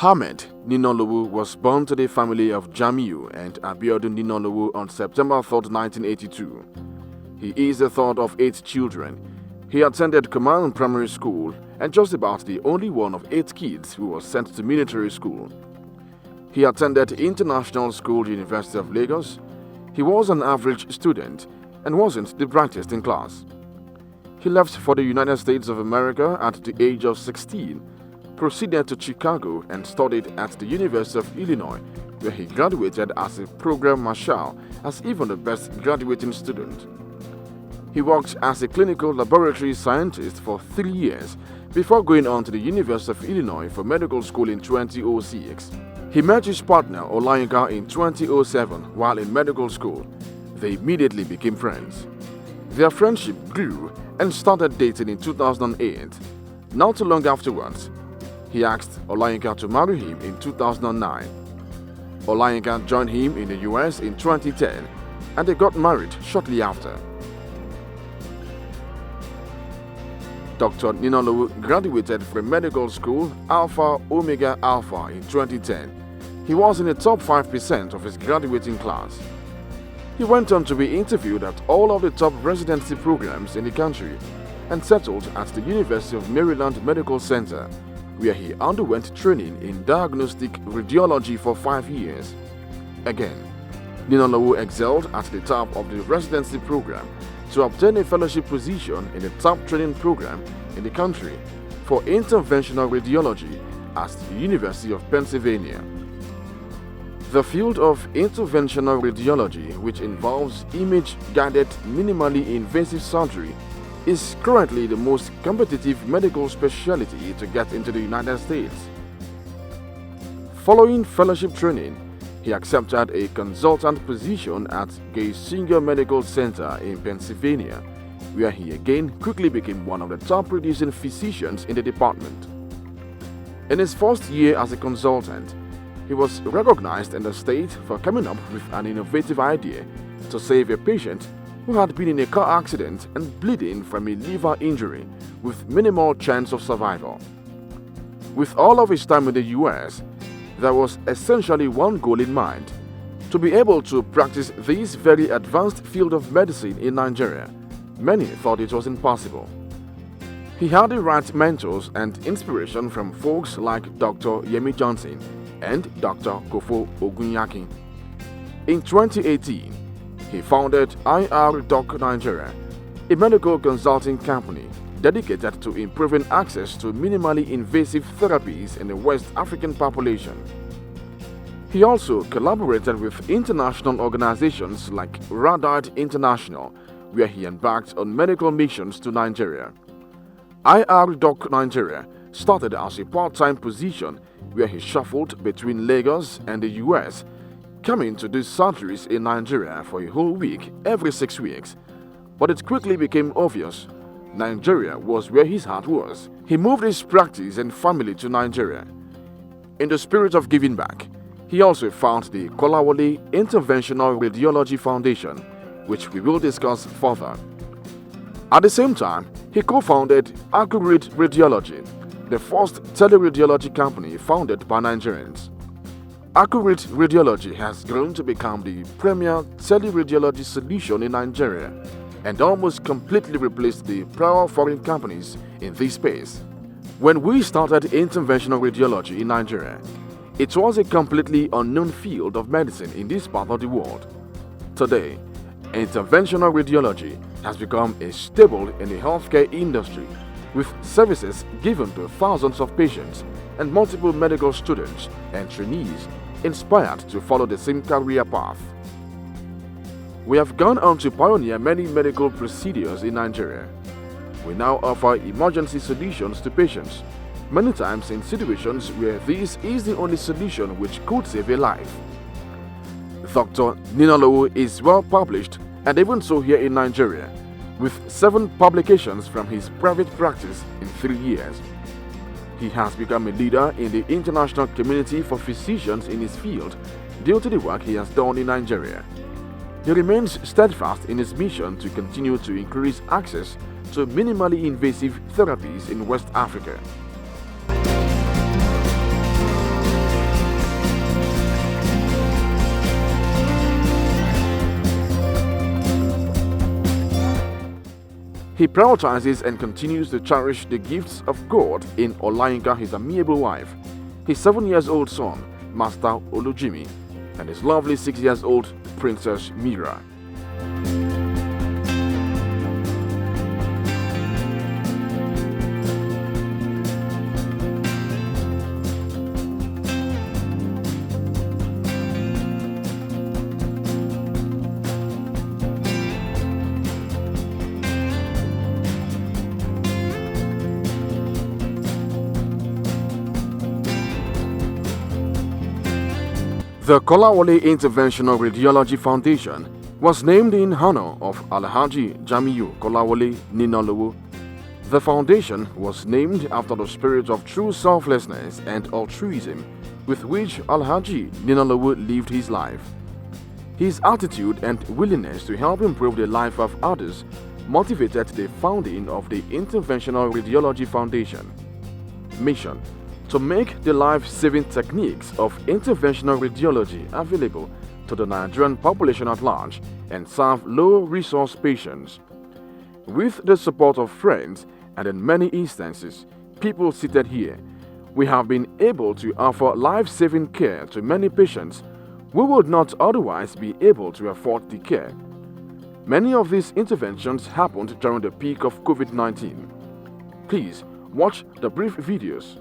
Ahmed Ninolowu was born to the family of Jamiu and Abiodun Ninolowu on September 3, 1982. He is the third of 8 children. He attended Command Primary School and just about the only one of 8 kids who was sent to military school. He attended International School, University of Lagos. He was an average student and wasn't the brightest in class. He left for the United States of America at the age of 16, proceeded to Chicago and studied at the University of Illinois, where he graduated as a program marshal as even the best graduating student. He worked as a clinical laboratory scientist for 3 years before going on to the University of Illinois for medical school in 2006. He met his partner Olayinka in 2007 while in medical school. They immediately became friends. Their friendship grew and started dating in 2008. Not too long afterwards, he asked Olayinka to marry him in 2009. Olayinka joined him in the US in 2010 and they got married shortly after. Dr. Ninolowu graduated from medical school Alpha Omega Alpha in 2010. He was in the top 5% of his graduating class. He went on to be interviewed at all of the top residency programs in the country and settled at the University of Maryland Medical Center, where he underwent training in diagnostic radiology for 5 years. Again, Ninolowu excelled at the top of the residency program to obtain a fellowship position in the top training program in the country for interventional radiology at the University of Pennsylvania. The field of interventional radiology, which involves image-guided minimally invasive surgery, is currently the most competitive medical specialty to get into the United States. Following fellowship training, he accepted a consultant position at Geisinger Medical Center in Pennsylvania, where he again quickly became one of the top producing physicians in the department. In his first year as a consultant, he was recognized in the state for coming up with an innovative idea to save a patient who had been in a car accident and bleeding from a liver injury with minimal chance of survival. With all of his time in the US, there was essentially one goal in mind: to be able to practice this very advanced field of medicine in Nigeria. Many thought it was impossible. He had the right mentors and inspiration from folks like Dr. Yemi Johnson and Dr. Kofo Ogunyaki. In 2018, he founded IR Doc Nigeria, a medical consulting company dedicated to improving access to minimally invasive therapies in the West African population. He also collaborated with international organizations like Radard International, where he embarked on medical missions to Nigeria. IR Doc Nigeria started as a part-time position where he shuffled between Lagos and the US, coming to do surgeries in Nigeria for a whole week every 6 weeks. But it quickly became obvious Nigeria was where his heart was. He moved his practice and family to Nigeria. In the spirit of giving back, he also founded the Kolawole Interventional Radiology Foundation, which we will discuss further. At the same time, he co-founded Accurate Radiology, the first teleradiology company founded by Nigerians. Accurate Radiology has grown to become the premier teleradiology solution in Nigeria and almost completely replaced the prior foreign companies in this space. When we started interventional radiology in Nigeria, it was a completely unknown field of medicine in this part of the world. Today, interventional radiology has become a staple in the healthcare industry, with services given to thousands of patients and multiple medical students and trainees inspired to follow the same career path. We have gone on to pioneer many medical procedures in Nigeria. We now offer emergency solutions to patients, many times in situations where this is the only solution which could save a life. Dr. Ninolowu is well published, and even so here in Nigeria, with 7 publications from his private practice in 3 years. He has become a leader in the international community for physicians in his field due to the work he has done in Nigeria. He remains steadfast in his mission to continue to increase access to minimally invasive therapies in West Africa. He prioritizes and continues to cherish the gifts of God in Olayinka, his amiable wife, his 7-year-old son, Master Olujimi, and his lovely 6-year-old Princess Mira. The Kolawole Interventional Radiology Foundation was named in honor of Alhaji Jamiu Kolawole Ninalowo. The foundation was named after the spirit of true selflessness and altruism with which Alhaji Ninalowo lived his life. His attitude and willingness to help improve the life of others motivated the founding of the Interventional Radiology Foundation. Mission: to make the life-saving techniques of interventional radiology available to the Nigerian population at large and serve low-resource patients. With the support of friends and in many instances, people seated here, we have been able to offer life-saving care to many patients who would not otherwise be able to afford the care. Many of these interventions happened during the peak of COVID-19. Please watch the brief videos